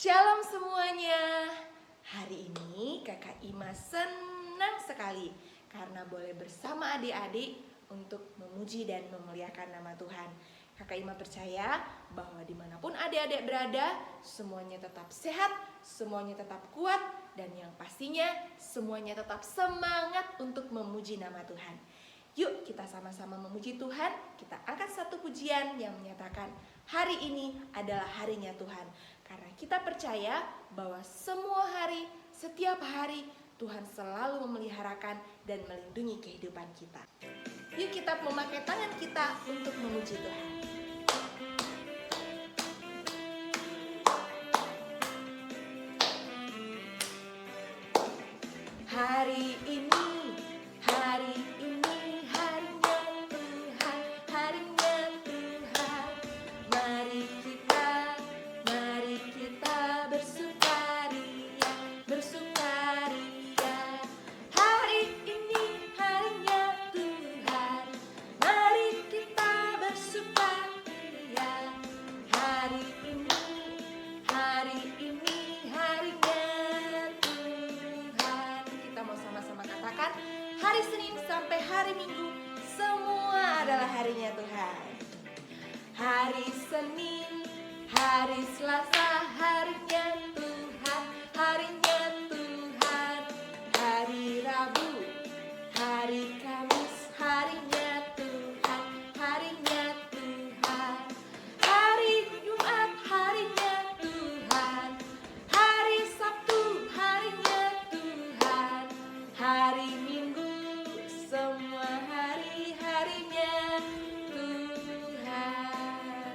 Shalom semuanya. Hari ini Kakak Ima senang sekali karena boleh bersama adik-adik untuk memuji dan memuliakan nama Tuhan. Kakak Ima percaya bahwa dimanapun adik-adik berada, semuanya tetap sehat, semuanya tetap kuat, dan yang pastinya semuanya tetap semangat untuk memuji nama Tuhan. Yuk kita sama-sama memuji Tuhan. Kita angkat satu pujian yang menyatakan hari ini adalah harinya Tuhan. Karena kita percaya bahwa semua hari, setiap hari Tuhan selalu memeliharakan dan melindungi kehidupan kita. Yuk kita memakai tangan kita untuk memuji Tuhan. Hari ini hari Senin sampai hari Minggu semua adalah harinya Tuhan. Hari Senin, hari Selasa, harinya Tuhan, harinya Tuhan. Hari Rabu, hari Kamis, harinya Tuhan, harinya Tuhan. Hari Jumat, harinya Tuhan. Hari Sabtu, harinya Tuhan. Hari Minggu, semua hari-harinya Tuhan.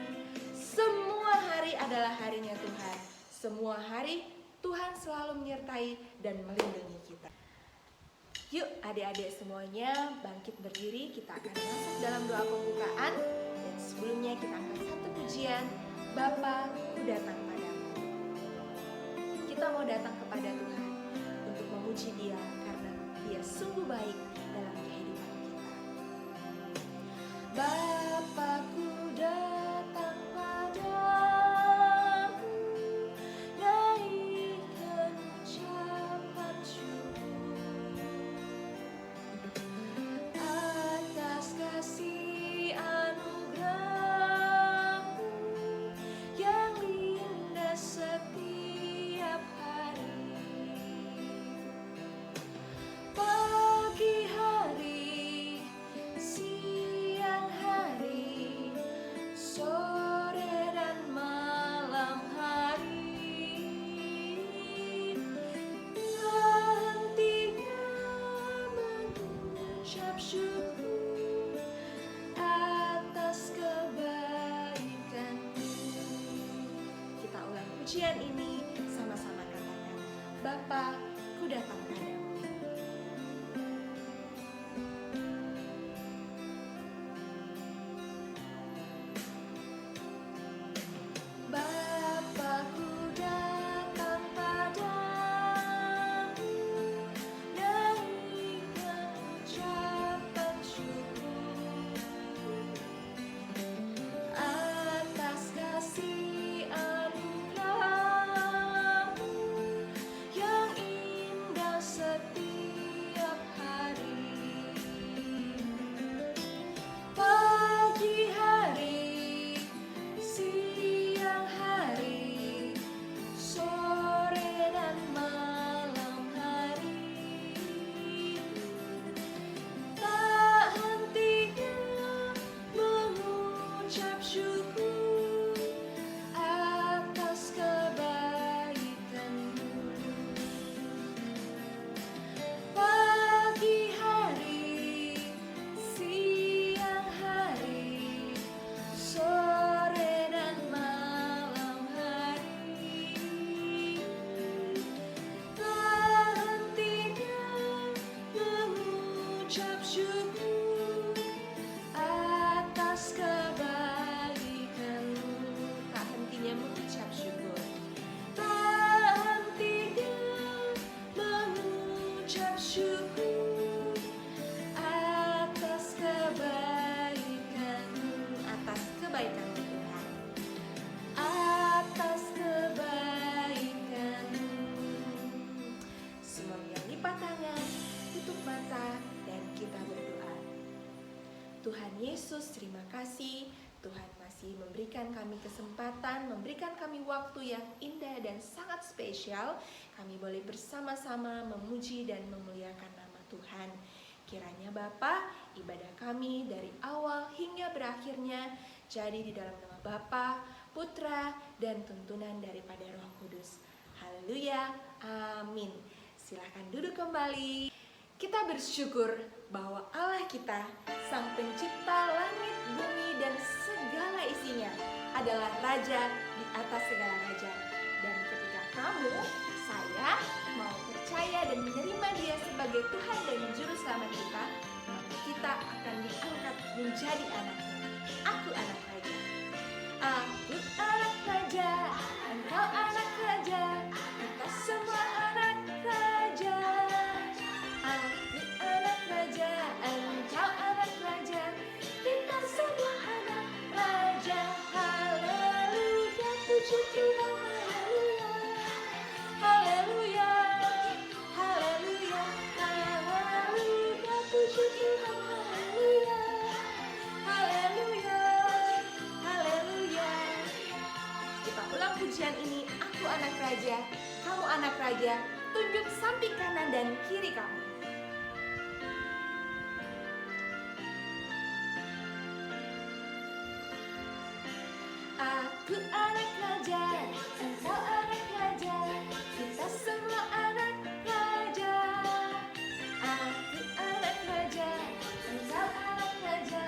Semua hari adalah harinya Tuhan. Semua hari Tuhan selalu menyertai dan melindungi kita. Yuk adik-adik semuanya bangkit berdiri. Kita akan masuk dalam doa pembukaan. Dan sebelumnya kita angkat satu pujian. Bapa, ku datang padamu. Kita mau datang kepada Tuhan untuk memuji Dia karena Dia sungguh baik dalam kehidupan kita. Bapakku datang padamu, naikkan ucapan syukur atas kasih anugerah-Mu yang indah setiap hari. Pagi hari, siang hari, sore dan malam hari, tak hentinya mengucap syukur atas kebaikan-Mu. Kita ulang pujian ini sama-sama katakan, Bapa, ku datang padamu. Bapakku datang padamu, naikkan ucapan syukur atas kasih anugerah-Mu yang indah setiap Tuhan Yesus, terima kasih. Tuhan masih memberikan kami kesempatan, memberikan kami waktu yang indah dan sangat spesial. Kami boleh bersama-sama memuji dan memuliakan nama Tuhan. Kiranya Bapa, ibadah kami dari awal hingga berakhirnya jadi di dalam nama Bapa, Putra, dan tuntunan daripada Roh Kudus. Haleluya, amin. Silakan duduk kembali. Kita bersyukur bahwa Allah kita, Sang Pencipta langit, bumi, dan segala isinya, adalah Raja di atas segala raja. Dan ketika kamu, saya, mau percaya dan menerima Dia sebagai Tuhan dan Juru Selamat kita, maka kita akan diangkat menjadi anaknya. Aku anak raja. Aku anak raja, engkau anak raja, kita semua anak raja. Aku anak raja, engkau anak raja, kita semua anak raja. Haleluya, puji Tuhan, haleluya, haleluya, haleluya, puji Tuhan, haleluya, haleluya, haleluya. Kita ulang pujian ini. Aku anak raja, kamu anak raja. Tunjuk samping kanan dan kiri kamu. Aku anak raja, engkau anak raja, kita semua anak raja. Aku anak raja, engkau anak raja,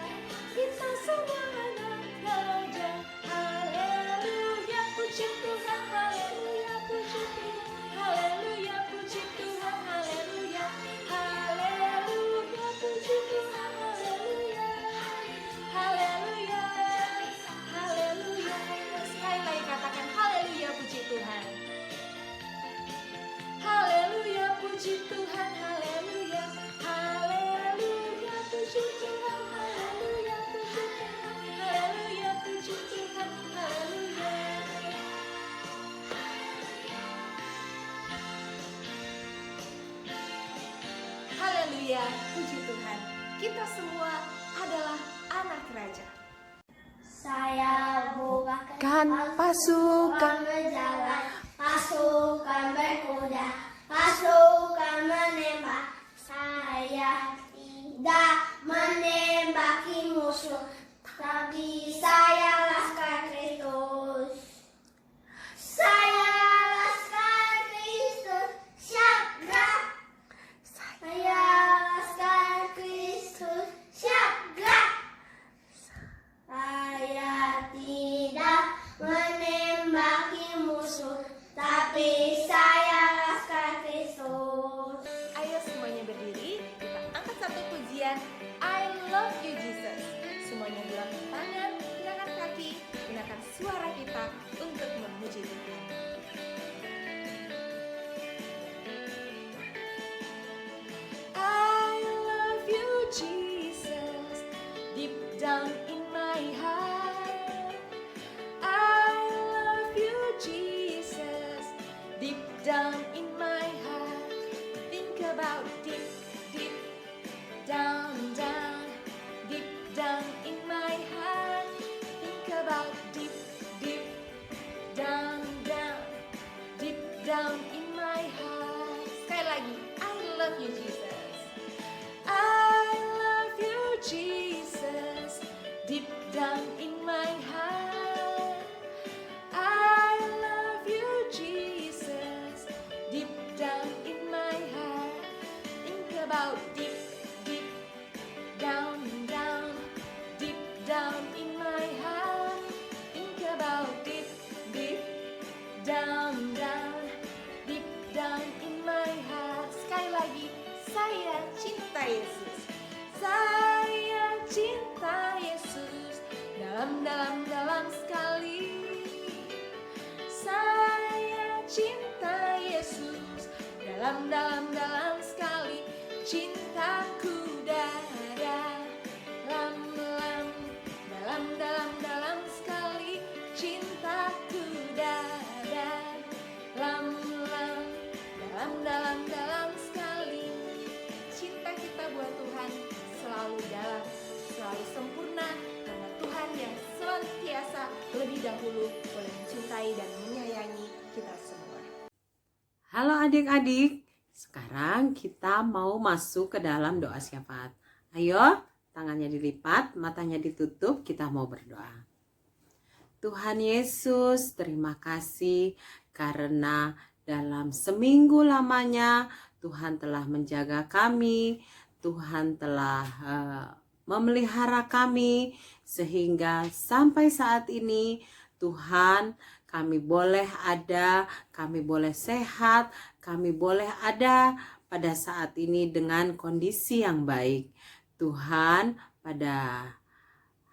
kita semua anak raja. Haleluya, puji Tuhan, haleluya, puji Tuhan, haleluya, puji Tuhan, haleluya, haleluya, puji Tuhan, haleluya, haleluya, haleluya. Sekali lagi katakan haleluya, puji Tuhan, haleluya, puji Tuhan, haleluya, haleluya, puji Tuhan, haleluya, puji Tuhan, haleluya, puji Tuhan, haleluya. Haleluya, puji Tuhan. Kita semua adalah anak raja. Saya Kan pasukan berjalan, pasukan berkuda, pasukan menembak. Saya tidak menembaki musuh, tapi saya laskar Kristus. Saya laskar Kristus, siap gerak. Saya laskar Kristus, siap gerak. Saya tidak menembaki musuh, tapi saya laskar Kristus. Ayo semuanya berdiri, kita angkat satu pujian, I love you Jesus. Semuanya gulangkan tangan, gerakan kaki, gunakan suara kita untuk memuji Tuhan. I love you Jesus, deep down in my heart. I love you Jesus, deep down in my heart. Think about deep, deep down, down, deep down in my heart. Think about deep, deep down, down, deep down in my heart. Sekali lagi, I love you Jesus. I love you Jesus, deep down in my heart. I love you Jesus, deep down in my heart. Think about deep, deep down, down, deep down in my heart. Think about deep, deep down, down, deep down in my heart. Sekali lagi, saya cinta Yesus. Saya cinta Yesus, dalam sekali. Saya cinta Yesus, dalam sekali. Cintaku dalam sekali. Cintaku dalam sekali. Cinta kita buat Tuhan selalu dalam, selalu adik-adik, sekarang kita mau masuk ke dalam doa syafaat. Ayo, tangannya dilipat, matanya ditutup, kita mau berdoa. Tuhan Yesus, terima kasih karena dalam seminggu lamanya Tuhan telah menjaga kami, Tuhan telah memelihara kami, sehingga sampai saat ini Tuhan, kami boleh ada, kami boleh sehat, kami boleh ada pada saat ini dengan kondisi yang baik. Tuhan, pada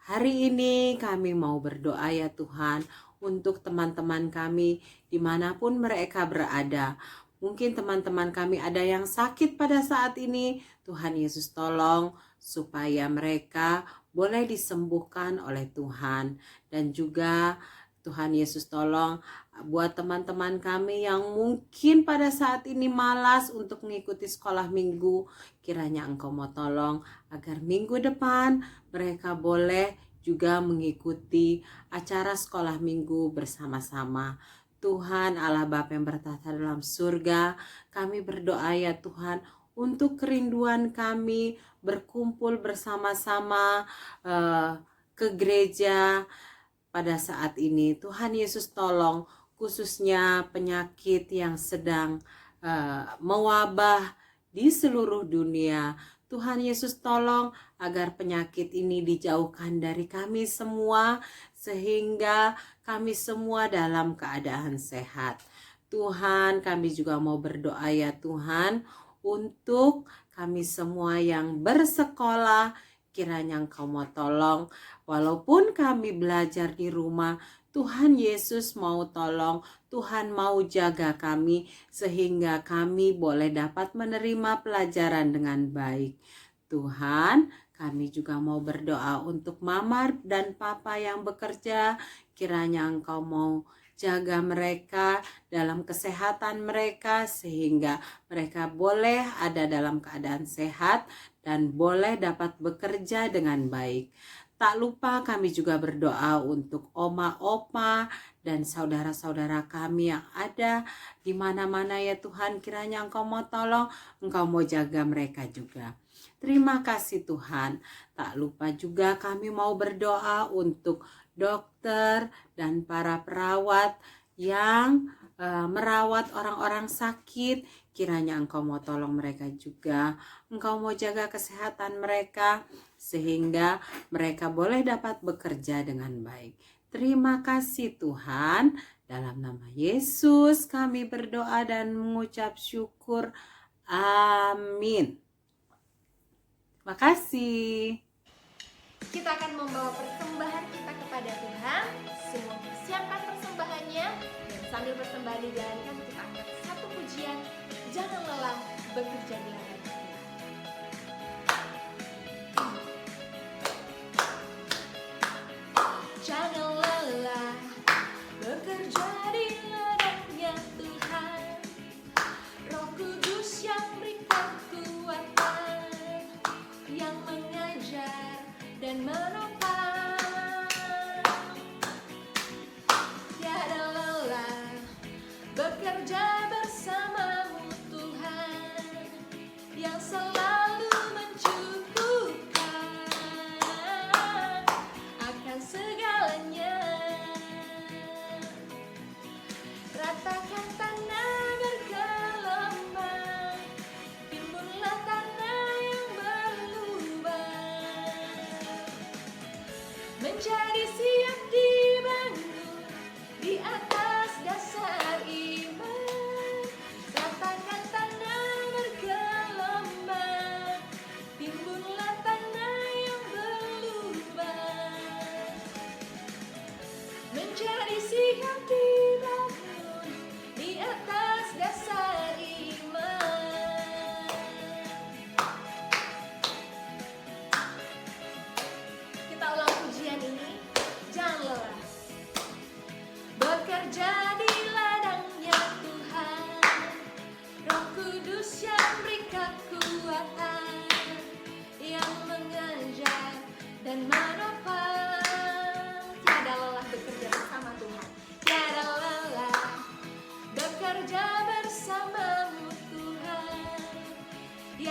hari ini kami mau berdoa ya Tuhan, untuk teman-teman kami dimanapun mereka berada. Mungkin teman-teman kami ada yang sakit pada saat ini. Tuhan Yesus tolong supaya mereka boleh disembuhkan oleh Tuhan. Dan juga Tuhan Yesus tolong buat teman-teman kami yang mungkin pada saat ini malas untuk mengikuti sekolah minggu. Kiranya Engkau mau tolong agar minggu depan mereka boleh juga mengikuti acara sekolah minggu bersama-sama. Tuhan Allah Bapa yang bertata dalam surga, kami berdoa ya Tuhan untuk kerinduan kami berkumpul bersama-sama ke gereja pada saat ini. Tuhan Yesus tolong khususnya penyakit yang sedang mewabah di seluruh dunia. Tuhan Yesus tolong agar penyakit ini dijauhkan dari kami semua sehingga kami semua dalam keadaan sehat. Tuhan, kami juga mau berdoa ya Tuhan untuk kami semua yang bersekolah. Kiranya Engkau mau tolong, walaupun kami belajar di rumah, Tuhan Yesus mau tolong, Tuhan mau jaga kami sehingga kami boleh dapat menerima pelajaran dengan baik. Tuhan, kami juga mau berdoa untuk mama dan papa yang bekerja, kiranya Engkau mau jaga mereka dalam kesehatan mereka sehingga mereka boleh ada dalam keadaan sehat dan boleh dapat bekerja dengan baik. Tak lupa kami juga berdoa untuk oma, opa, dan saudara-saudara kami yang ada di mana-mana ya Tuhan. Kiranya Engkau mau tolong, Engkau mau jaga mereka juga. Terima kasih Tuhan. Tak lupa juga kami mau berdoa untuk dokter dan para perawat yang merawat orang-orang sakit. Kiranya Engkau mau tolong mereka juga. Engkau mau jaga kesehatan mereka sehingga mereka boleh dapat bekerja dengan baik. Terima kasih Tuhan. Dalam nama Yesus kami berdoa dan mengucap syukur. Amin. Terima kasih. Kita akan membawa persembahan kita kepada Tuhan. Semua persiapkan persembahannya. Dan sambil persembahan dijalankan, kita angkat satu pujian. Jangan lelah bekerja di ladang Tuhan. Jangan lelah bekerja di ladangnya Tuhan. Roh Kudus yang berikan kekuatan, yang mengajar dan menopang. Tiada lelah bekerja bersamamu Tuhan.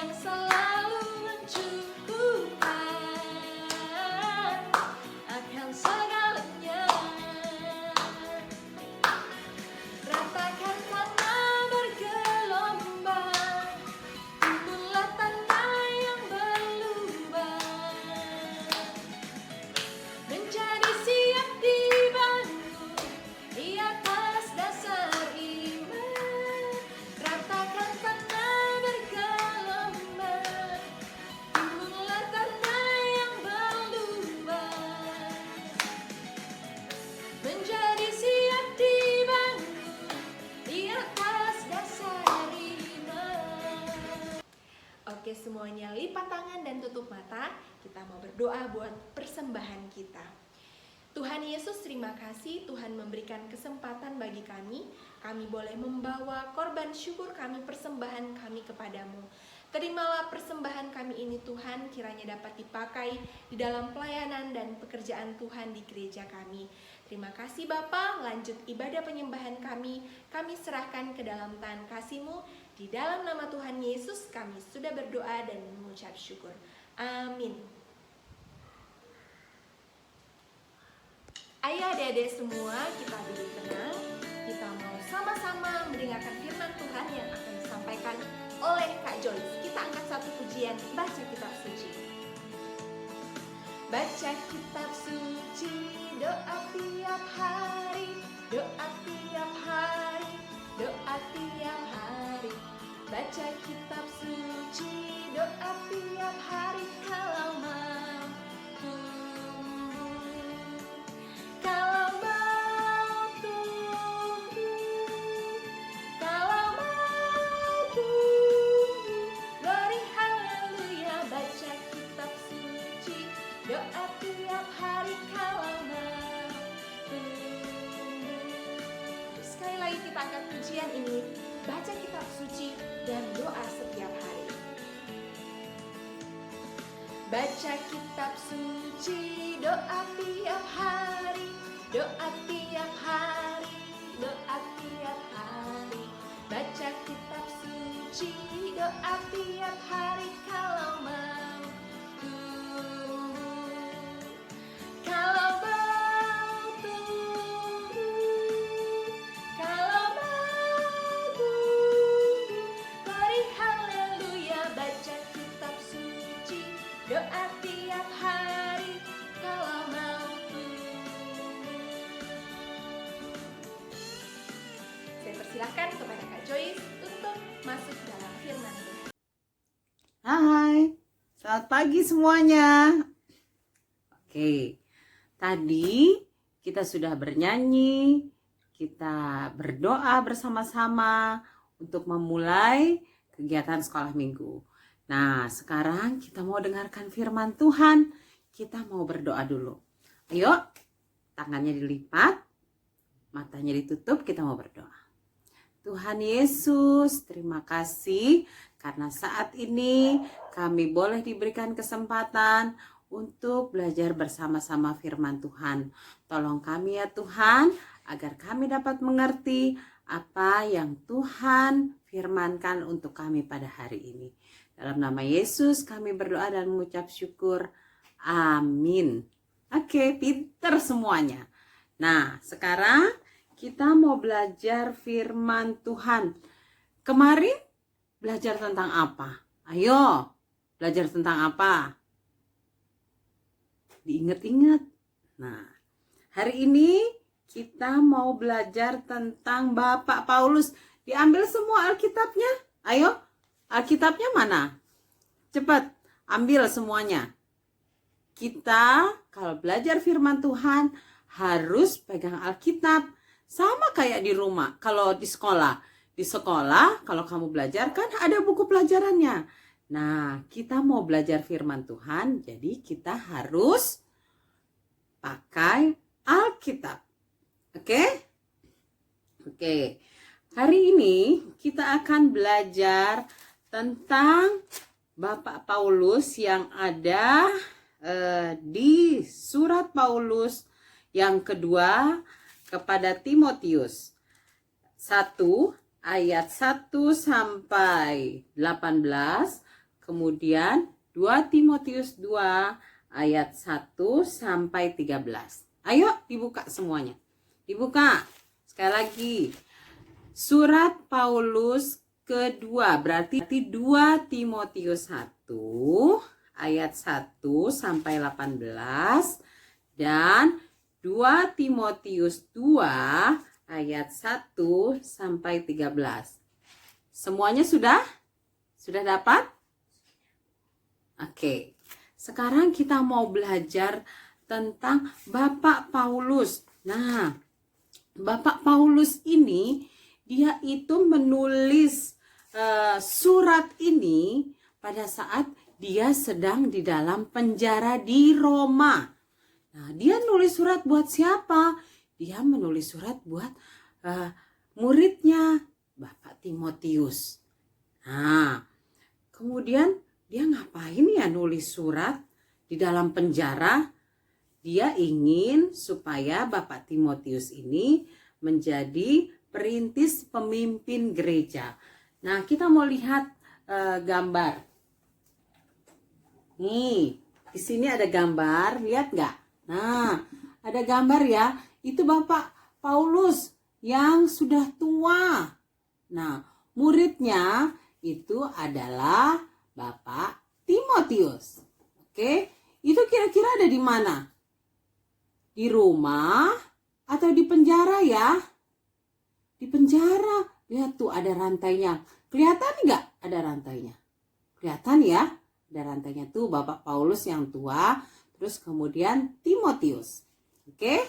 yang selalu mencukupkan akan segalanya. Ratakan tanah bergelombang, timbullah tanda yang berlubang, menjadi siap dibangun di atas dasar iman. Ratakan tanah bergelombang, timbullah tanda yang berlubang, menjadi siap dibangun di atas dasar iman. Oke semuanya, lipat tangan dan tutup mata. Kita mau berdoa buat persembahan kita. Tuhan Yesus, terima kasih Tuhan memberikan kesempatan bagi kami. Kami boleh membawa korban syukur kami, persembahan kami kepadamu. Terimalah persembahan kami ini Tuhan, kiranya dapat dipakai di dalam pelayanan dan pekerjaan Tuhan di gereja kami. Terima kasih Bapa, lanjut ibadah penyembahan kami serahkan ke dalam tangan kasih-Mu. Di dalam nama Tuhan Yesus kami sudah berdoa dan mengucap syukur. Amin. Ayo adik-adik semua, kita duduk tenang. Kita mau sama-sama mendengarkan firman Tuhan yang akan disampaikan oleh Kak Joyce. Kita angkat satu pujian, baca kitab suci. Baca kitab suci, doa tiap hari, doa tiap hari, doa tiap hari. Baca kitab suci, doa tiap hari kalau mampu. Kalau mau tunggu, kalau mau tunggu, glory haleluya. Baca kitab suci, doa tiap hari kalau mau tunggu. Sekali lagi kita angkat pujian ini, baca kitab suci dan doa setiap hari. Baca kitab suci, doa tiap hari, doa tiap hari, doa tiap hari. Baca kitab suci, doa tiap hari kalau mau tunggu. Kalau mau tunggu, kalau mau tunggu, glory haleluya. Baca kitab suci, doa tiap hari kalau mau tunggu. Saya persilahkan kepada Kak Joyce untuk masuk dalam firman Tuhan. Hai, selamat pagi semuanya. Oke, tadi kita sudah bernyanyi, kita berdoa bersama-sama untuk memulai kegiatan sekolah minggu. Nah, sekarang kita mau dengarkan firman Tuhan. Kita mau berdoa dulu. Ayo, tangannya dilipat, matanya ditutup, kita mau berdoa. Tuhan Yesus, terima kasih karena saat ini kami boleh diberikan kesempatan untuk belajar bersama-sama firman Tuhan. Tolong kami ya Tuhan, agar kami dapat mengerti apa yang Tuhan firmankan untuk kami pada hari ini. Dalam nama Yesus kami berdoa dan mengucap syukur. Amin. Oke, pinter semuanya. Nah, sekarang kita mau belajar firman Tuhan. Kemarin belajar tentang apa? Ayo, belajar tentang apa? Diingat-ingat. Nah, hari ini kita mau belajar tentang Bapak Paulus. Diambil semua Alkitabnya. Ayo, Alkitabnya mana? Cepat, ambil semuanya. Kita kalau belajar firman Tuhan harus pegang Alkitab. Sama kayak di rumah, kalau di sekolah. Di sekolah, kalau kamu belajar kan ada buku pelajarannya. Nah, kita mau belajar firman Tuhan, jadi kita harus pakai Alkitab. Oke? Oke. Hari ini kita akan belajar tentang Bapak Paulus yang ada di surat Paulus yang kedua kepada Timotius 1 ayat 1 sampai 18, kemudian 2 Timotius 2 ayat 1 sampai 13. Ayo dibuka semuanya. Dibuka. Sekali lagi. Surat Paulus kedua, berarti 2 Timotius 1 ayat 1 sampai 18 dan 2 Timotius 2 ayat 1 sampai 13. Semuanya sudah? Sudah dapat? Oke. Sekarang kita mau belajar tentang Bapak Paulus. Nah, Bapak Paulus ini dia itu menulis surat ini pada saat dia sedang di dalam penjara di Roma. Nah, dia nulis surat buat siapa? Dia menulis surat buat muridnya, Bapak Timotius. Nah, kemudian dia ngapain ya nulis surat di dalam penjara? Dia ingin supaya Bapak Timotius ini menjadi perintis pemimpin gereja. Nah, kita mau lihat gambar. Nih, di sini ada gambar, lihat nggak? Nah, ada gambar ya. Itu Bapak Paulus yang sudah tua. Nah, muridnya itu adalah Bapak Timotius. Oke, itu kira-kira ada di mana? Di rumah atau di penjara ya? Di penjara. Lihat tuh ada rantainya. Kelihatan nggak ada rantainya? Kelihatan ya? Ada rantainya tuh Bapak Paulus yang tua. Terus kemudian Timotius. Oke?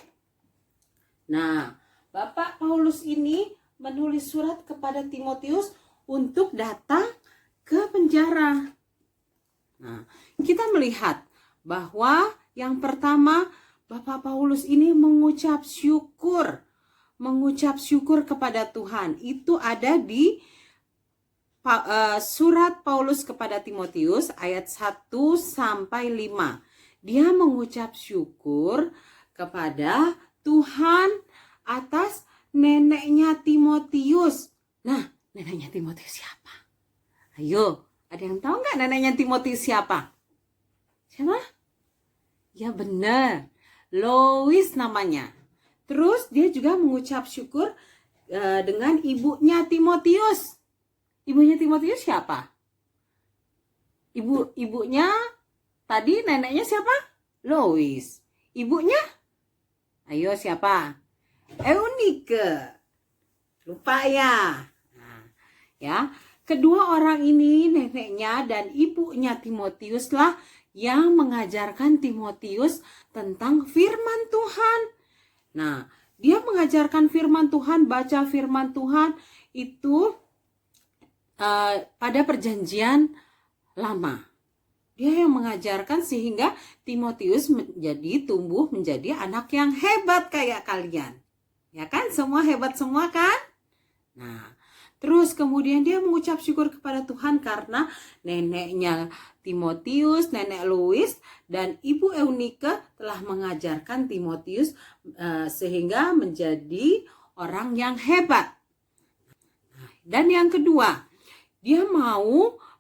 Nah, Bapak Paulus ini menulis surat kepada Timotius untuk datang ke penjara. Nah, kita melihat bahwa yang pertama Bapak Paulus ini mengucap syukur kepada Tuhan. Itu ada di surat Paulus kepada Timotius ayat 1 sampai 5. Dia mengucap syukur kepada Tuhan atas neneknya Timotius. Nah, neneknya Timotius siapa? Ayo, ada yang tahu nggak neneknya Timotius siapa? Siapa? Ya benar, Lois namanya. Terus dia juga mengucap syukur dengan ibunya Timotius. Ibunya Timotius siapa? Ibunya tadi neneknya siapa? Lois. Ibunya? Ayo siapa? Eunike. Lupa ya. Nah, ya. Kedua orang ini, neneknya dan ibunya Timotius lah yang mengajarkan Timotius tentang firman Tuhan. Nah, dia mengajarkan firman Tuhan, baca firman Tuhan itu pada perjanjian lama. Dia yang mengajarkan sehingga Timotius tumbuh menjadi anak yang hebat kayak kalian. Ya kan? Semua hebat semua kan? Nah, terus kemudian dia mengucap syukur kepada Tuhan karena neneknya Timotius, nenek Lois, dan ibu Eunike telah mengajarkan Timotius sehingga menjadi orang yang hebat. Nah, dan yang kedua,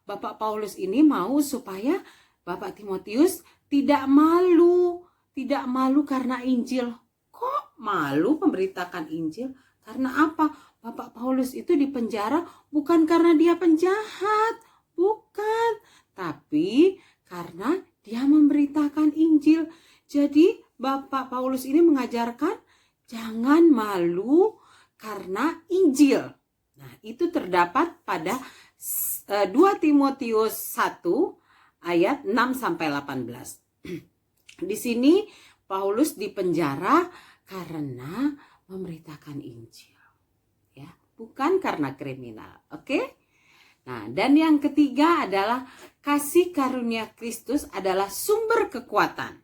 Bapak Paulus ini mau supaya Bapak Timotius tidak malu karena Injil. Kok malu memberitakan Injil? Karena apa? Bapak Paulus itu dipenjara bukan karena dia penjahat, bukan, tapi karena dia memberitakan Injil. Jadi Bapak Paulus ini mengajarkan jangan malu karena Injil. Nah, itu terdapat pada 2 Timotius 1 ayat 6 sampai 18. Di sini Paulus dipenjara karena memberitakan Injil. Ya, bukan karena kriminal. Oke? Nah, dan yang ketiga adalah kasih karunia Kristus adalah sumber kekuatan.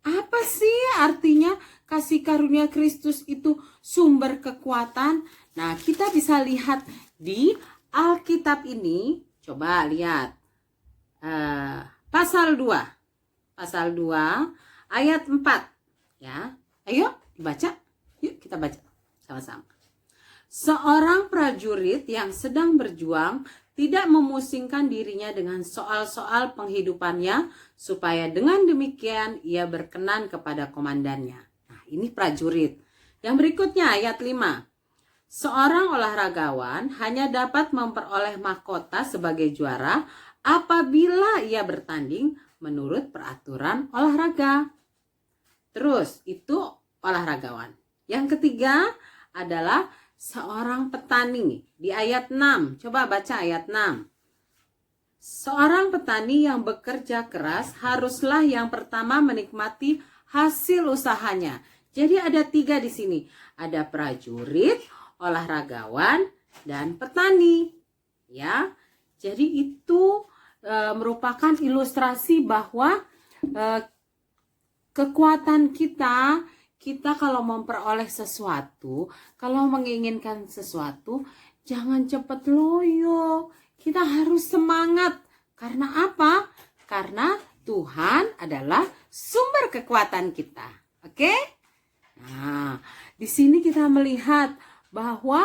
Apa sih artinya kasih karunia Kristus itu sumber kekuatan? Nah, kita bisa lihat di Alkitab ini, coba lihat pasal 2 ayat 4 ya. Ayo dibaca, yuk kita baca sama-sama. Seorang prajurit yang sedang berjuang tidak memusingkan dirinya dengan soal-soal penghidupannya, supaya dengan demikian ia berkenan kepada komandannya. Nah, ini prajurit. Yang berikutnya ayat 5. Seorang olahragawan hanya dapat memperoleh mahkota sebagai juara apabila ia bertanding menurut peraturan olahraga. Terus, itu olahragawan. Yang ketiga adalah seorang petani. Di ayat 6, coba baca ayat 6. Seorang petani yang bekerja keras haruslah yang pertama menikmati hasil usahanya. Jadi ada 3 di sini. Ada prajurit, olahragawan, dan petani. Ya, jadi itu merupakan ilustrasi bahwa kekuatan kita kalau memperoleh sesuatu, kalau menginginkan sesuatu, jangan cepat loyo. Kita harus semangat. Karena apa? Karena Tuhan adalah sumber kekuatan kita. Oke? Nah, di sini kita melihat bahwa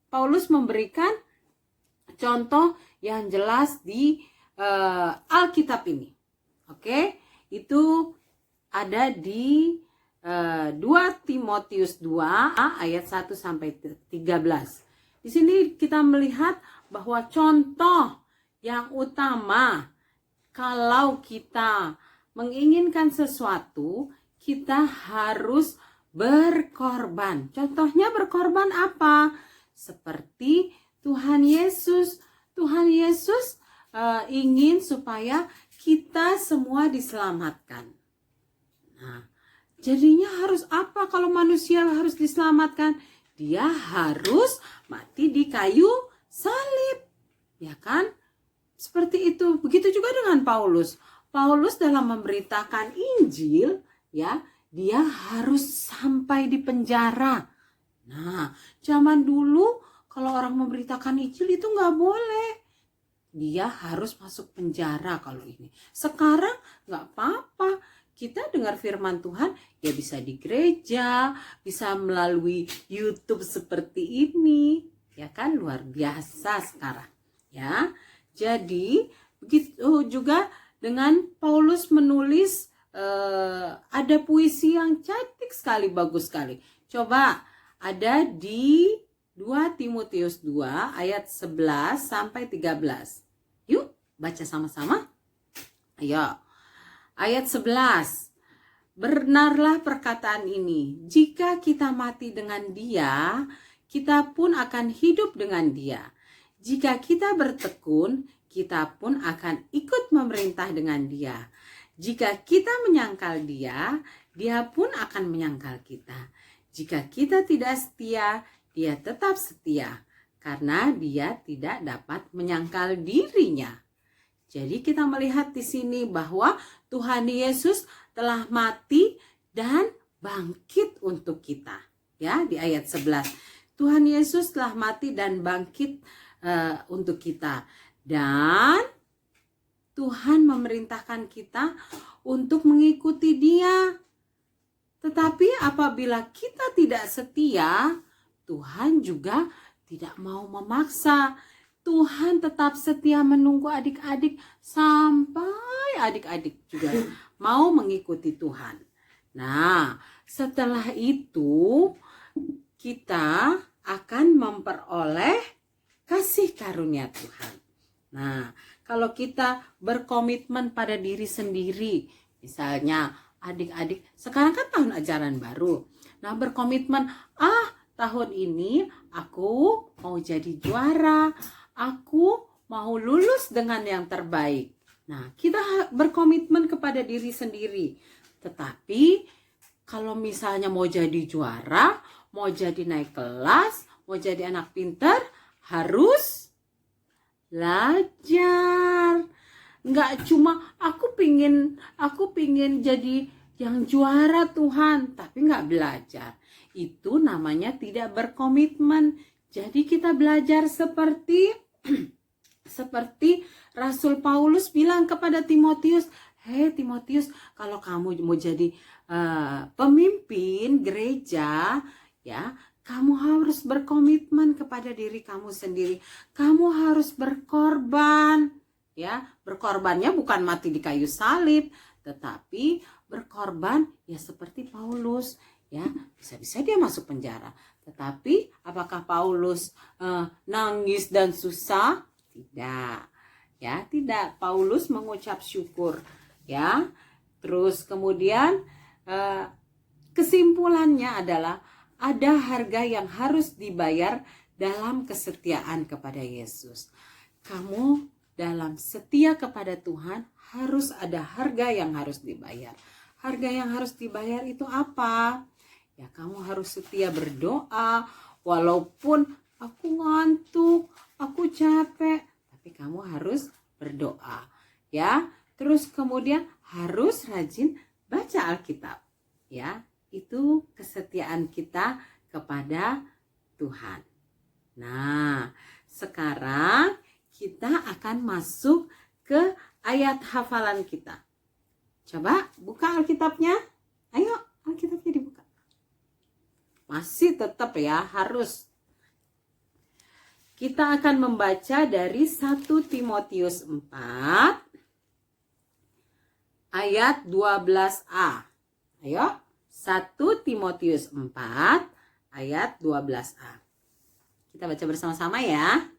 Paulus memberikan contoh yang jelas di Alkitab ini. Oke? Itu ada di 2 Timotius 2 ayat 1 sampai 13. Di sini kita melihat bahwa contoh yang utama kalau kita menginginkan sesuatu, kita harus berkorban. Contohnya berkorban apa? Seperti Tuhan Yesus. Tuhan Yesus ingin supaya kita semua diselamatkan. Nah, jadinya harus apa kalau manusia harus diselamatkan? Dia harus mati di kayu salib. Ya kan? Seperti itu. Begitu juga dengan Paulus. Paulus dalam memberitakan Injil, ya, dia harus sampai di penjara. Nah, zaman dulu kalau orang memberitakan Injil itu nggak boleh. Dia harus masuk penjara kalau ini. Sekarang nggak apa-apa. Kita dengar firman Tuhan, ya bisa di gereja, bisa melalui YouTube seperti ini. Ya kan, luar biasa sekarang. Ya, jadi begitu juga dengan Paulus menulis ada puisi yang cantik sekali, bagus sekali. Coba ada di 2 Timotius 2 ayat 11 sampai 13. Yuk baca sama-sama. Ayo. Ayat 11. Benarlah perkataan ini, jika kita mati dengan Dia, kita pun akan hidup dengan Dia. Jika kita bertekun, kita pun akan ikut memerintah dengan Dia. Jika kita menyangkal Dia, Dia pun akan menyangkal kita. Jika kita tidak setia, Dia tetap setia, karena Dia tidak dapat menyangkal dirinya. Jadi kita melihat di sini bahwa Tuhan Yesus telah mati dan bangkit untuk kita. Ya, di ayat 11. Tuhan Yesus telah mati dan bangkit untuk kita. Dan Tuhan memerintahkan kita untuk mengikuti Dia. Tetapi apabila kita tidak setia, Tuhan juga tidak mau memaksa. Tuhan tetap setia menunggu adik-adik sampai adik-adik juga mau mengikuti Tuhan. Nah, setelah itu kita akan memperoleh kasih karunia Tuhan. Nah, kalau kita berkomitmen pada diri sendiri, misalnya adik-adik, sekarang kan tahun ajaran baru. Nah, berkomitmen, tahun ini aku mau jadi juara, aku mau lulus dengan yang terbaik. Nah, kita berkomitmen kepada diri sendiri. Tetapi kalau misalnya mau jadi juara, mau jadi naik kelas, mau jadi anak pintar, harus belajar. Nggak cuma aku pingin jadi yang juara Tuhan, tapi nggak belajar. Itu namanya tidak berkomitmen. Jadi kita belajar seperti Rasul Paulus bilang kepada Timotius, "Hei Timotius, kalau kamu mau jadi pemimpin gereja, ya, Kamu harus berkomitmen kepada diri kamu sendiri. Kamu harus berkorban. Ya, berkorbannya bukan mati di kayu salib, tetapi berkorban ya seperti Paulus. Ya, bisa-bisa dia masuk penjara. Tetapi apakah Paulus nangis dan susah? Tidak. Ya, tidak. Paulus mengucap syukur. Ya, terus kemudian kesimpulannya adalah ada harga yang harus dibayar dalam kesetiaan kepada Yesus. Kamu dalam setia kepada Tuhan harus ada harga yang harus dibayar. Harga yang harus dibayar itu apa? Ya, kamu harus setia berdoa walaupun aku ngantuk, aku capek, tapi kamu harus berdoa. Ya, terus kemudian harus rajin baca Alkitab. Ya, itu kesetiaan kita kepada Tuhan. Nah, sekarang kita akan masuk ke ayat hafalan kita. Coba buka Alkitabnya. Ayo, Alkitabnya dibuka. Masih tetap ya, harus. Kita akan membaca dari 1 Timotius 4 ayat 12a. Ayo. 1 Timotius 4 ayat 12a. Kita baca bersama-sama ya.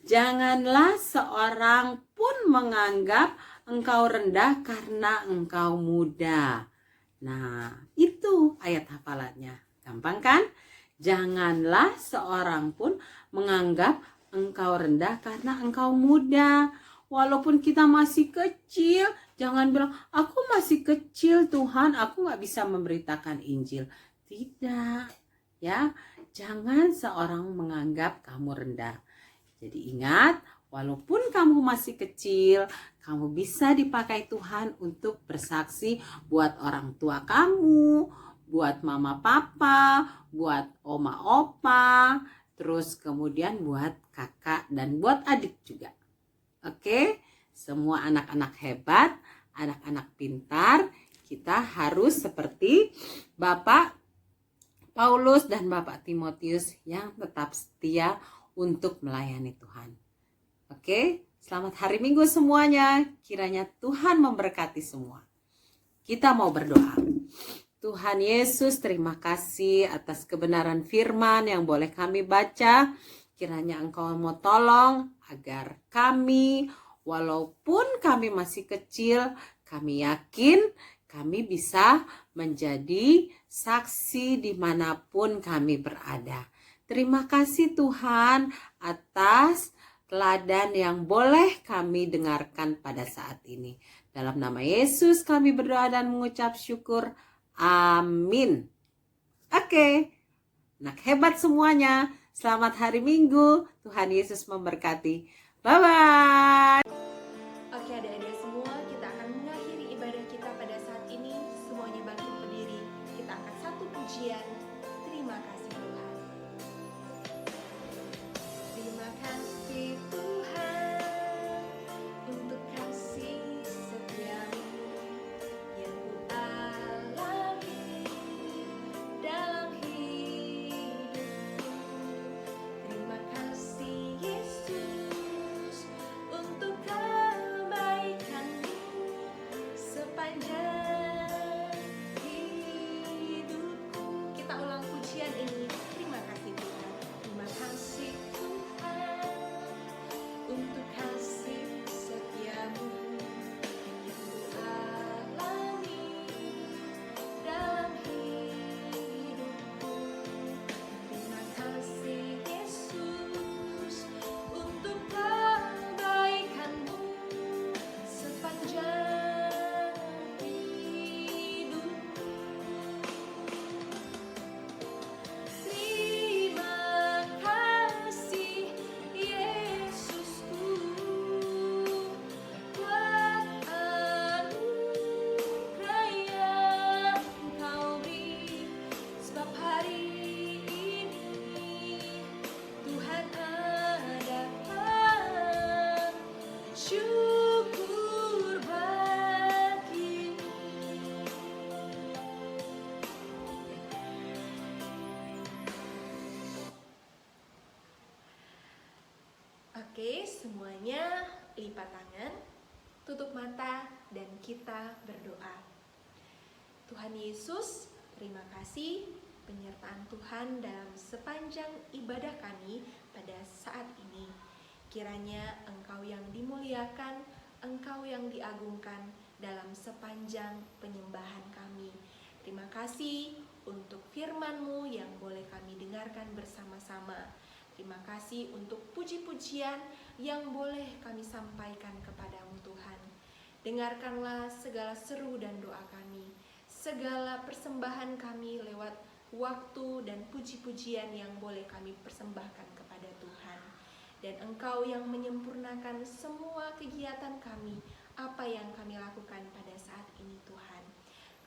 Janganlah seorang pun menganggap engkau rendah karena engkau muda. Nah, itu ayat hafalannya. Gampang kan? Janganlah seorang pun menganggap engkau rendah karena engkau muda. Walaupun kita masih kecil, jangan bilang, aku masih kecil Tuhan, aku gak bisa memberitakan Injil. Tidak, ya. Jangan seorang menganggap kamu rendah. Jadi ingat, walaupun kamu masih kecil, kamu bisa dipakai Tuhan untuk bersaksi buat orang tua kamu, buat mama papa, buat oma opa, terus kemudian buat kakak dan buat adik juga. Oke, semua anak-anak hebat, anak-anak pintar, kita harus seperti Bapak Paulus dan Bapak Timotius yang tetap setia untuk melayani Tuhan. Oke, selamat hari Minggu semuanya. Kiranya Tuhan memberkati semua. Kita mau berdoa. Tuhan Yesus, terima kasih atas kebenaran firman yang boleh kami baca. Kiranya Engkau mau tolong agar kami, walaupun kami masih kecil, kami yakin kami bisa menjadi saksi dimanapun kami berada. Terima kasih Tuhan atas teladan yang boleh kami dengarkan pada saat ini. Dalam nama Yesus kami berdoa dan mengucap syukur. Amin. Oke, anak hebat semuanya. Selamat hari Minggu. Tuhan Yesus memberkati. Bye-bye. Oke adik-adik semua, kita akan mengakhiri ibadah kita pada saat ini. Semuanya bangkit berdiri. Kita akan satu pujian. Terima kasih Tuhan. Terima kasih Tuhan untuk kasih setiamu yang ku alami dalam hidupku. Terima kasih Yesus untuk Oke, semuanya lipat tangan, tutup mata, dan kita berdoa. Tuhan Yesus, terima kasih penyertaan Tuhan dalam sepanjang ibadah kami pada saat ini. Kiranya Engkau yang dimuliakan, Engkau yang diagungkan dalam sepanjang penyembahan kami. Terima kasih untuk firman-Mu yang boleh kami dengarkan bersama-sama. Terima kasih untuk puji-pujian yang boleh kami sampaikan kepadamu Tuhan. Dengarkanlah segala seru dan doa kami, segala persembahan kami lewat waktu dan puji-pujian yang boleh kami persembahkan kepada Tuhan. Dan Engkau yang menyempurnakan semua kegiatan kami, apa yang kami lakukan pada saat ini Tuhan.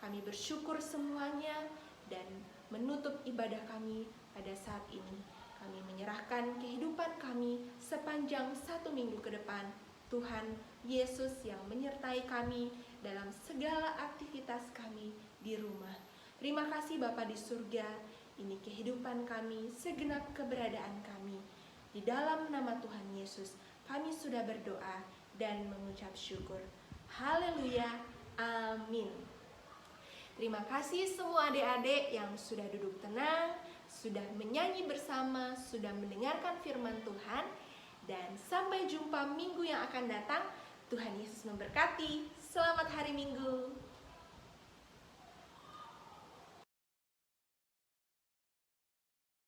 Kami bersyukur semuanya dan menutup ibadah kami pada saat ini. Kami menyerahkan kehidupan kami sepanjang 1 minggu ke depan. Tuhan Yesus yang menyertai kami dalam segala aktivitas kami di rumah. Terima kasih Bapa di surga, ini kehidupan kami, segenap keberadaan kami. Di dalam nama Tuhan Yesus, kami sudah berdoa dan mengucap syukur. Haleluya, amin. Terima kasih semua adik-adik yang sudah duduk tenang, sudah menyanyi bersama, sudah mendengarkan firman Tuhan. Dan sampai jumpa minggu yang akan datang. Tuhan Yesus memberkati. Selamat hari Minggu.